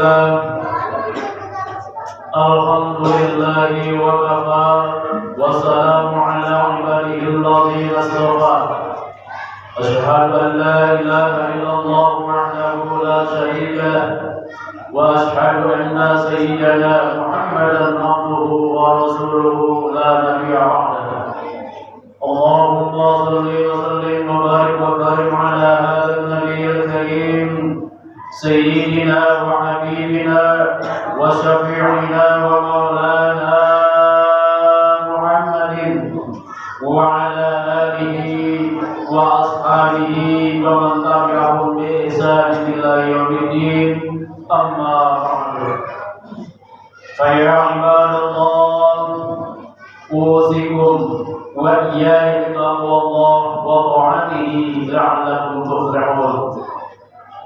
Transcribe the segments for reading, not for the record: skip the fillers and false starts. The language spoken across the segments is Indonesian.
لله الحمد لله وكفى والسلام على عباده الذين اصطفى أشهد أن لا إله إلا الله وحده لا شريك له وأشهد أن سيدنا محمدا عبده ورسوله لا نبي بعده اللهم صل وسلم وبارك وكرم على هذا النبي الكريم سيدنا وحبيبنا وشفيعنا ومولانا محمد وعلى آله وأصحابه ومن تبعهم بإحسان إلى يوم الدين أما بعد فيا عباد الله أوصيكم وإياي بتقوى الله وطاعته لعلكم تفلحون.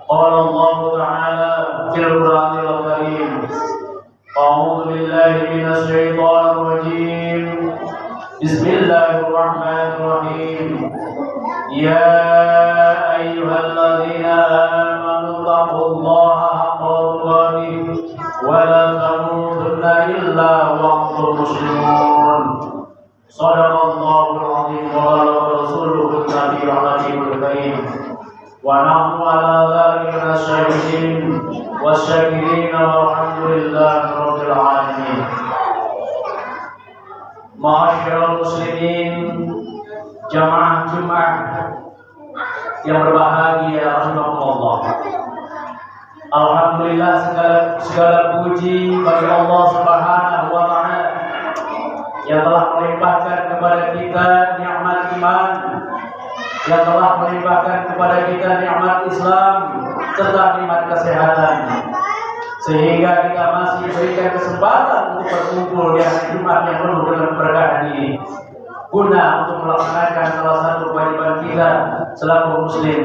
قال الله تعالى في القرآن الكريم أعوذ بالله من الشيطان الرجيم بسم الله الرحمن الرحيم يا أيها الذين آمنوا اتقوا الله حق تقاته ولا تموتن إلا وأنتم مسلمون. صدق الله العظيم وبلغ رسوله النبي الحكيم الكريم ونحن على ذلك من الشاهدين والشاكرين والحمد لله رب العالمين. Ma'asyiral muslimin, jamaah Jumat yang berbahagia rahimakumullah. Alhamdulillah, segala puji bagi Allah Subhanahu wa taala yang telah melimpahkan kepada kita nikmat iman, yang telah melimpahkan kepada kita nikmat Islam serta nikmat kesehatan, sehingga kita masih diberikan kesempatan untuk berkumpul di hari Jumat yang penuh dengan keberkahan ini, guna untuk melaksanakan salah satu kewajiban kita selaku muslim,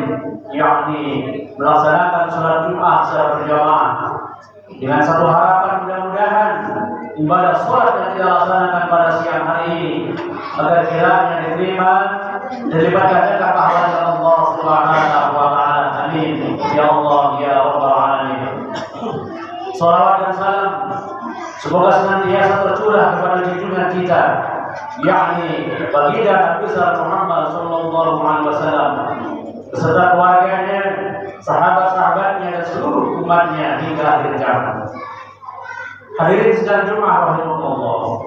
yakni melaksanakan sholat Jumat secara berjamaah, dengan satu harapan mudah-mudahan ibadah sholat yang kita laksanakan pada siang hari ini agar kiranya diterima dan dilipat gandakan pahalanya Allah Subhanahu wa taala. Amin ya Allah ya rabbal alamin. Salawat dan salam semoga senantiasa tercurah kepada junjungan kita, yakni baginda Nabi besar Muhammad sallallahu alaihi wasallam beserta keluarganya, sahabat-sahabatnya dan seluruh umatnya hingga akhir zaman. Hadirin sidang Jumat rahimakumullah,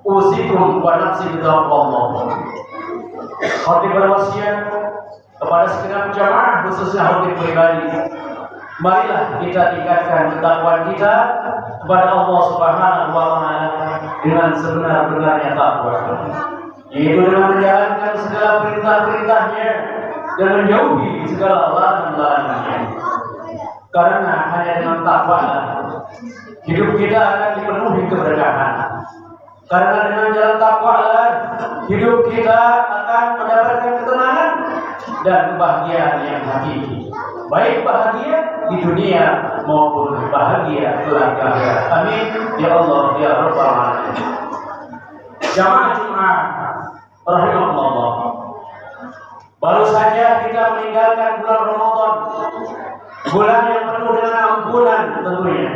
usikum wa nafsi bitaqwallah. Khotib berwasiat kepada segenap jamaah, khususnya khotib pribadi, marilah kita tingkatkan ketakwaan kita kepada Allah Subhanahu wa taala dengan sebenar-benarnya takwa, yaitu dengan menjalankan segala perintah-perintahnya dan menjauhi segala larangan-larangannya. Karena hanya dengan takwa hidup kita akan dipenuhi keberkahan. Karena dengan jalan takwa hidup kita akan mendapatkan ketenangan dan kebahagiaan yang hakiki, baik bahagia di dunia maupun bahagia kelak akhirat. Amin ya Allah ya rabbal alamin. Jamaah Jumat rahimakumullah, baru saja kita meninggalkan bulan Ramadan, bulan yang penuh dengan ampunan tentunya,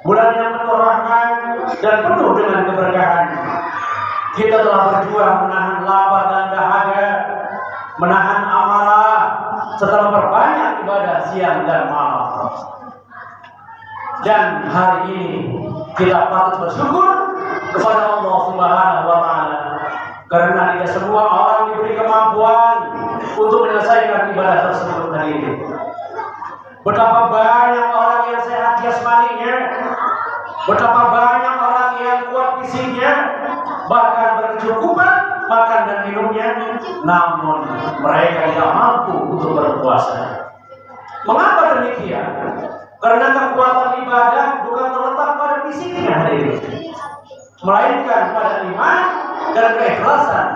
bulan yang penuh rahmat dan penuh dengan keberkahan. Kita telah berjuang menahan lapar dan dahaga, menahan amarah, setelah berbanyak ibadah siang dan malam. Dan hari ini kita patut bersyukur kepada Allah Subhanahu wa taala, karena tidak semua orang diberi kemampuan untuk menyelesaikan ibadah tersebut hari ini. Betapa banyak orang yang sehat jasmaninya, betapa banyak orang yang kuat fisiknya, bahkan berkecukupan makan dan minumnya, namun mereka tidak mampu untuk berpuasa. Mengapa demikian? Karena kekuatan ibadah bukan terletak pada fisiknya hari ini, melainkan pada iman dan keikhlasan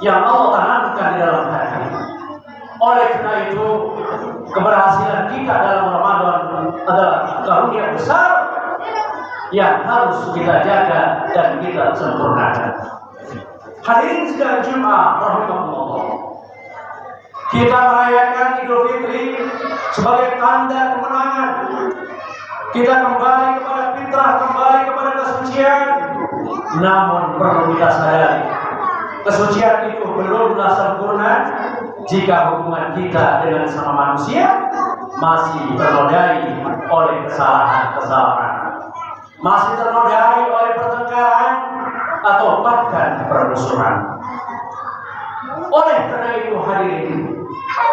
yang Allah tanamkan di dalam hati. Oleh karena itu, keberhasilan kita dalam Ramadan adalah karunia besar yang harus kita jaga dan kita sempurnakan. Hadirin sidang Jumat rahimakumullah, kita merayakan Idul Fitri sebagai tanda kemenangan, kita kembali kepada fitrah, kembali kepada kesucian. Namun perlu kita sadari, kesucian itu belumlah sempurna jika hubungan kita dengan sama manusia masih ternodai oleh kesalahan-kesalahan, masih ternodai oleh pertengkaran atau bahkan permusuhan. Oleh karena itu hadirin,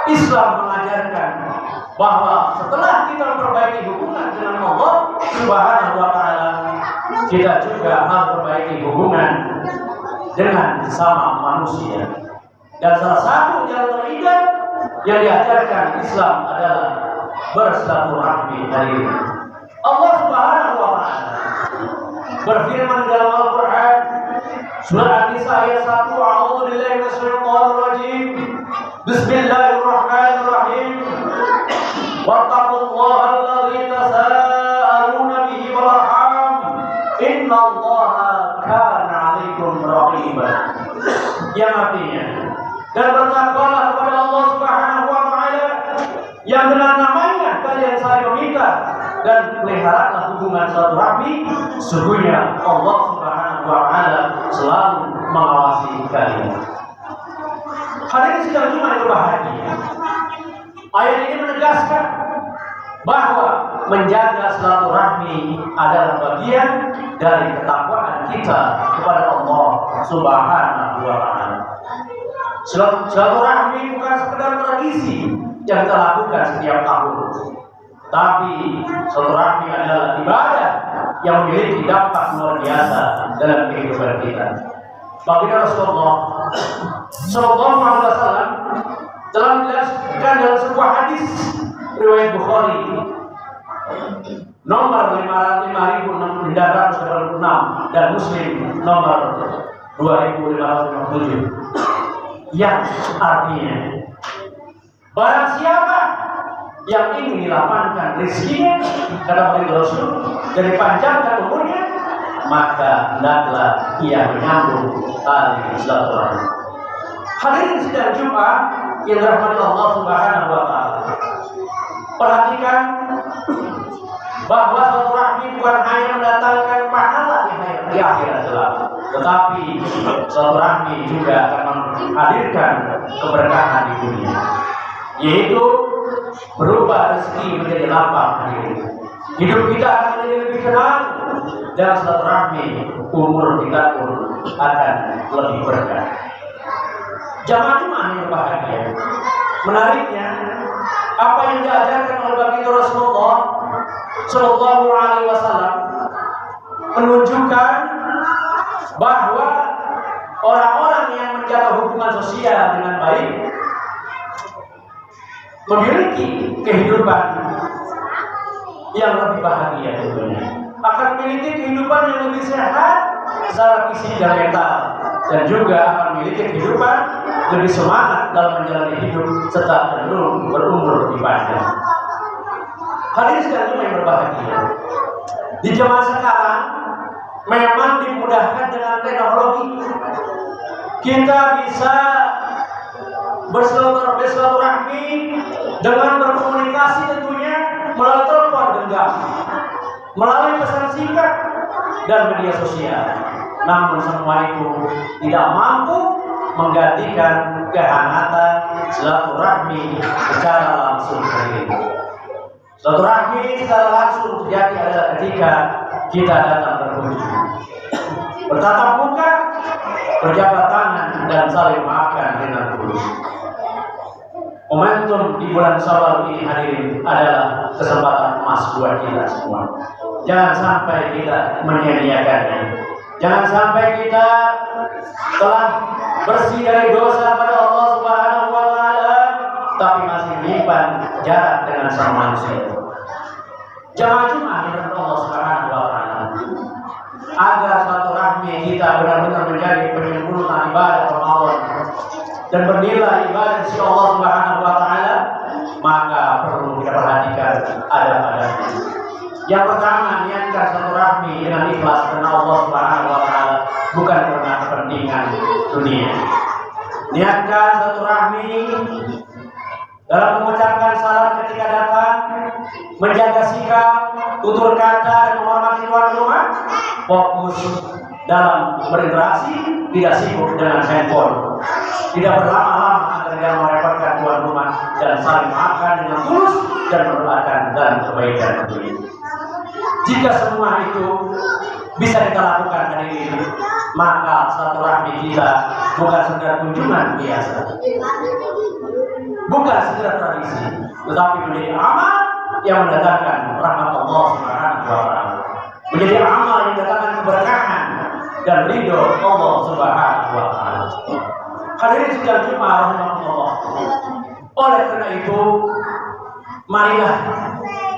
Islam mengajarkan bahwa setelah kita memperbaiki hubungan dengan Allah Subhanahu wa taala, kita juga harus memperbaiki hubungan dengan sesama manusia. Dan salah satu jalan terindah yang diajarkan Islam adalah bersilaturahmi hadirin. Allah Subhanahu wa taala berfirman dalam Al-Qur'an surah An-Nisa ayat 1, a'udzu billahi minasyaitonir rajim. Bismillahirrahmanirrahim. Wattaqullaha alladzi tasaaluna bihi wal arham. Innallaha kana 'alaikum raqiba. Yang artinya, dan bertakwalah kepada Allah Subhanahu wa taala yang dengan namanya kalian saling meminta, dan peliharalah hubungan silaturahmi. Sesungguhnya Allah Subhanahu wa taala selalu mengawasi kalian. Hadirin sidang Jumat yang berbahagia, ayat ini menegaskan bahwa menjaga silaturahmi adalah bagian dari ketakwaan kita kepada Allah Subhanahu wa taala. Silaturahmi bukan sekedar tradisi yang kita lakukan setiap tahun, tapi silaturahmi adalah ibadah yang memiliki dampak luar biasa dalam kehidupan kita. Baginda Rasulullah Sallallahu Alaihi Wasallam telah menjelaskan dalam sebuah hadis riwayat Bukhari nomor 5.986 dan Muslim nomor 2.557, yang artinya barang siapa yang ingin dilapangkan rezekinya, kata Baginda Rasul, dan dipanjangkan umurnya, maka hendaklah ia menyambung tali silaturahmi. Hadirin sidang Jumat yang dirahmati Allah Subhanahu wa taala, perhatikan bahwa silaturahmi bukan hanya mendatangkan pahala di akhirat kelak, tetapi silaturahmi juga akan menghadirkan keberkahan di dunia, yaitu berubah rezeki menjadi lapang hadirin. Hidup kita akan menjadi lebih tenang, dan silaturahmi umur kita pun akan lebih berkah. Jamaah yang berbahagia, menariknya apa yang diajarkan oleh Baginda Rasulullah Sallallahu Alaihi Wasallam menunjukkan bahwa orang-orang yang menjaga hubungan sosial dengan baik memiliki kehidupan yang lebih bahagia tentunya, akan memiliki kehidupan yang lebih sehat secara fisik dan mental, dan juga akan memiliki kehidupan lebih semangat dalam menjalani hidup serta cenderung berumur lebih panjang. Hadirin sekalian yang berbahagia, di zaman sekarang memang dimudahkan dengan teknologi. Kita bisa bersilaturahmi dengan berkomunikasi tentunya melalui telepon genggam, melalui pesan singkat dan media sosial. Namun semua itu tidak mampu menggantikan kehangatan silaturahmi secara langsung. Silaturahmi secara langsung terjadi adalah ketika kita datang berkunjung, bertatap muka, berjabat tangan, dan saling makan dengan tulus. Momentum di bulan Syawal ini hadirin adalah kesempatan emas buat kita semua. Jangan sampai kita menyia-nyiakannya. Jangan sampai kita telah bersih dari dosa pada Allah Subhanahu wa taala, tapi masih menyimpan jarak dengan sama manusia. Jamaah Jumat yang Allah Subhanahu wa taala, agar silaturahmi kita benar-benar menjadi penyempurna ibadah Ramadan dan bernilai ibadah di sisi Allah Subhanahu wa taala, maka perlu kita perhatikan adab-adabnya. Yang pertama, niatkan silaturahmi dengan ikhlas karena Allah Subhanahu wa taala, bukan karena kepentingan dunia. Niatkan silaturahmi dalam mengucapkan salam ketika datang, menjaga sikap, tutur kata, dan menghormati tuan rumah, fokus dalam berinteraksi, tidak sibuk dengan handphone, tidak berlama-lama agar dia merepotkan tuan rumah, dan saling makan dengan tulus dan mendoakan dalam kebaikan ini. Jika semua itu bisa kita lakukan hari ini, maka silaturahmi kita bukan sekedar kunjungan biasa, bukan sekedar tradisi, tetapi menjadi amal yang mendatangkan rahmat Allah Subhanahu wa Ta'ala, menjadi amal yang mendatangkan keberkahan dan ridho Allah Subhanahu wa Ta'ala. Hadirin sidang Jumat rahimahullah. Oleh karena itu, marilah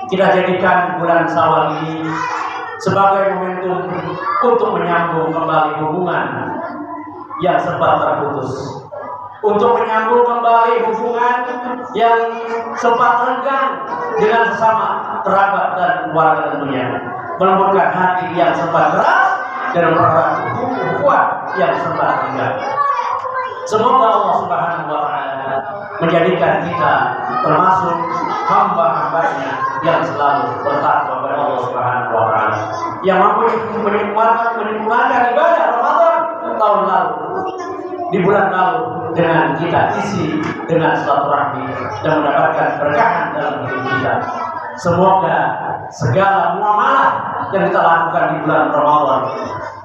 kita jadikan bulan Syawal ini sebagai momentum untuk menyambung kembali hubungan yang sempat terputus, untuk menyambung kembali hubungan yang sempat renggang dengan sesama kerabat dan keluarga tentunya, melembutkan hati yang sempat keras dan mererat ukhuwah yang sempat renggang. Semoga Allah Subhanahu wa Ta'ala menjadikan kita termasuk hamba-hambanya yang selalu bertakwa kepada Allah Subhanahu wa Ta'ala, yang mampu menikmati ibadah Ramadan tahun lalu, di bulan lalu, dengan kita isi dengan silaturahmi dan mendapatkan berkahan dalam hidup kita. Semoga segala muamalah yang kita lakukan di bulan Ramadan,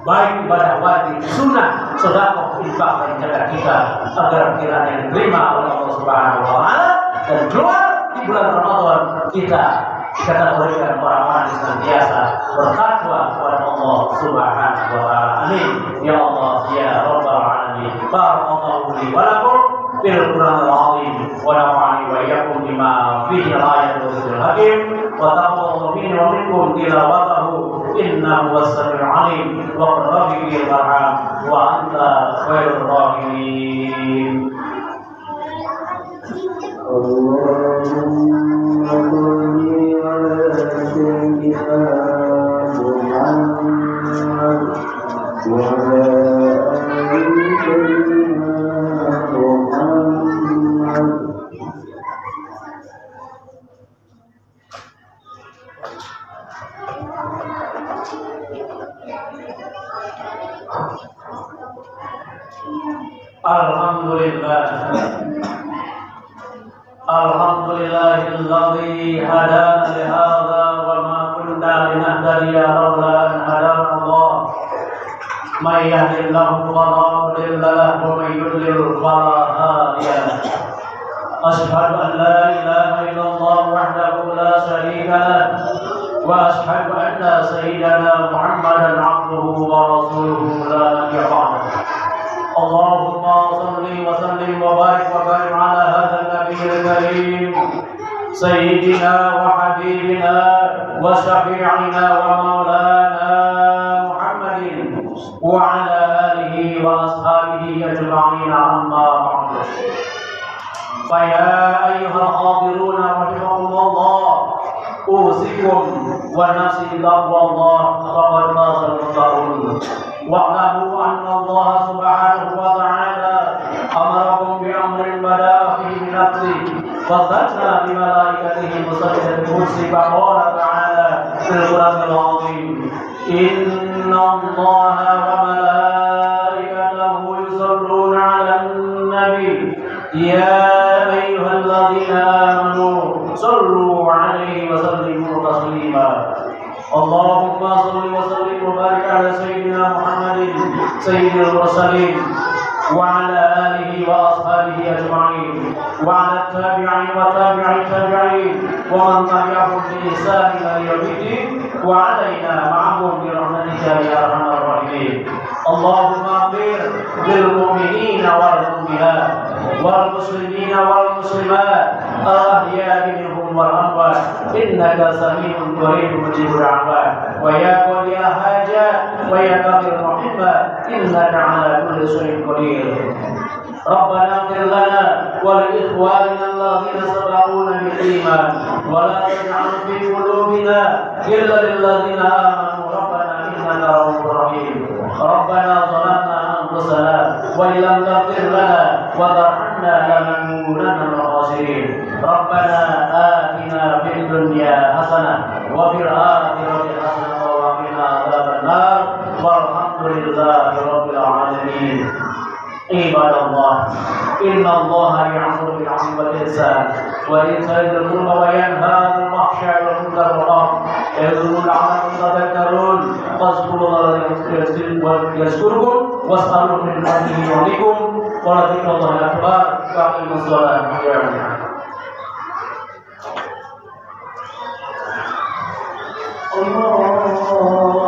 baik ibadah wajib, sunnah, sedekah, infak dan zakat kita, agar kiranya diterima oleh Allah Subhanahu wa Ta'ala, dan keluar di bulan Ramadan kita kategorikan orang-orang yang senantiasa bertakwa kepada Allah Subhanahu wa Ta'ala. Amin ya Allah ya Rabbal alamin. Barakallahu li wa lakum bil Qur'anil azim wa nafa'ani wa iyyakum bima fihi al-ayatul hakim wa taqabbalu minni wa minkum tilawatahu innahu was-sami'ul 'alim wa rabbi bil arham wa anta khairur rahimin. Allahumma salli ala sayyidina Muhammad wa ala ali sayyidina Muhammad. Alhamdulillah, alhamdulillahilladzi hadana li hadza wa ma kunna linahtadiya laula an hadana Allah. May yahdihillahu fala mudilla lahu wa may yudlil fala hadiya lahu. Asyhadu an la ilaha illallah wahdahu la syarika lahu wa asyhadu anna sayyidana Muhammadan 'abduhu wa rasuluhu la nabiyya ba'dahu. Allahumma salli wa sallim wa barik wa karim ala hadzal nabiyil karim sayyidina wa habibina wa syafi'ina wa maulana Muhammadin wa ala alihi wa ashabihi ajma'in, amma ba'du. Fa ya ayyuhal hadiruna rahimakumullah, usikum wa nafsi taqwallah faqad fazal muttaqun. Wa'lamu anna Allah Subhanahu wa Ta'ala amarakum bi amrin bada'a fihi min nafsihi wa thanna bi malaikatihi musabbihan kursi faqala ta'ala fil Qur'anil azim, inna Allaha wa malaikatahu yusalluna 'alan nabi ya ayyuhalladzina amanu sallu 'alaihi wa sallimu taslima. Allahumma salli wa sallim wa barik ala sayyidina Muhammadin sayyidil mursalin wa ala alihi wa ashabihi ajma'in wa ala tabi'in wa tabi'i tabi'in wa man tabi'ahum bi ihsan ila yaumiddin wa alaina ma'ahum bi rahmatika ya arhamar rahimin. Allahumma ighfir lil mu'minina wal mu'minat wal muslimina wal muslimat al-ahya'i minhum wal amwat innaka sami'un qaribun mujibud da'wat wa ya qadiyal hajat wa ya qadil muhibbat innaka 'ala kulli syai'in qadir. Rabbana ighfir lana wa li ikhwanina alladhina sabaquna bil iman wa la taj'al fi qulubina illa lil ladzina amanu rabbana innaka ra'ufur rahim. Rabbana zalamna anfusana wa وإن لم تغفر لنا وترحمنا لنكونن من الخاسرين. ربنا آتنا في الدنيا حسنة وفي الآخرة حسنة وقنا عذاب النار والحمد لله رب العالمين. عباد الله إن الله يأمر بالعدل والإحسان وإيتاء ذي القربى وينهى عن الفحشاء والمنكر والبغي يعظكم لعلكم تذكرون. فاذكروا الله يذكركم واسألوه من فضله يعطيكم ولذكر الله أكبر. وأقيموا الصلاة. Allah